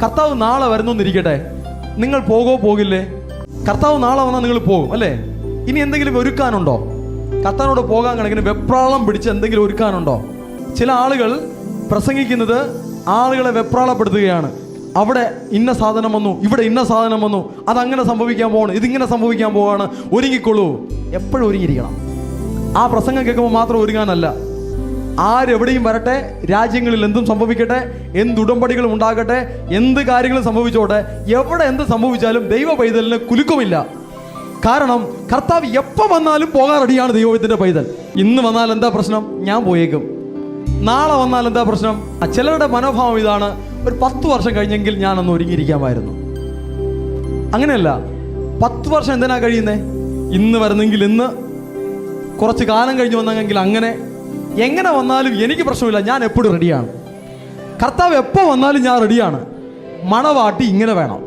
കർത്താവ് നാളെ വരുന്നൊന്നിരിക്കട്ടെ, നിങ്ങൾ പോകില്ലേ? കർത്താവ് നാളെ വന്നാൽ നിങ്ങൾ പോകും അല്ലേ? ഇനി എന്തെങ്കിലും ഒരുക്കാനുണ്ടോ? കർത്താവിനോട് പോകാൻ കണക്കിന് വെപ്രാളം പിടിച്ച് എന്തെങ്കിലും ഒരുക്കാനുണ്ടോ? ചില ആളുകൾ പ്രസംഗിക്കുന്നത് ആളുകളെ വെപ്രാളപ്പെടുത്തുകയാണ്. അവിടെ ഇന്ന സാധനം വന്നു, ഇവിടെ ഇന്ന സാധനം വന്നു, അതങ്ങനെ സംഭവിക്കാൻ പോവാണ്, ഇതിങ്ങനെ സംഭവിക്കാൻ പോവാണ്, ഒരുങ്ങിക്കൊള്ളൂ. എപ്പോഴും ഒരുങ്ങിയിരിക്കണം. ആ പ്രസംഗം കേൾക്കുമ്പോൾ മാത്രം ഒരുങ്ങാനല്ല. ആരെവിടെയും വരട്ടെ, രാജ്യങ്ങളിൽ എന്തും സംഭവിക്കട്ടെ, എന്തുടമ്പടികളും ഉണ്ടാകട്ടെ, എന്ത് കാര്യങ്ങളും സംഭവിച്ചോട്ടെ, എവിടെ എന്ത് സംഭവിച്ചാലും ദൈവ പൈതലിന് കുലുക്കുമില്ല. കാരണം കർത്താവ് എപ്പോൾ വന്നാലും പോകാൻ റെഡിയാണ് ദൈവത്തിൻ്റെ പൈതൽ. ഇന്ന് വന്നാൽ എന്താ പ്രശ്നം? ഞാൻ പോയേക്കും. നാളെ വന്നാൽ എന്താ പ്രശ്നം? ചിലരുടെ മനോഭാവം ഇതാണ്, ഒരു 10 വർഷം കഴിഞ്ഞെങ്കിൽ ഞാനൊന്ന് ഒരുങ്ങിയിരിക്കാമായിരുന്നു. അങ്ങനെയല്ല. 10 വർഷം എന്തിനാ കഴിയുന്നേ? ഇന്ന് വരുന്നെങ്കിൽ ഇന്ന്, കുറച്ച് കാലം കഴിഞ്ഞ് വന്നെങ്കിൽ അങ്ങനെ. എങ്ങനെ വന്നാലും എനിക്ക് പ്രശ്നമില്ല, ഞാൻ എപ്പോഴും റെഡിയാണ്. കർത്താവ് എപ്പോൾ വന്നാലും ഞാൻ റെഡിയാണ്. മണവാട്ടി ഇങ്ങനെ വേണം.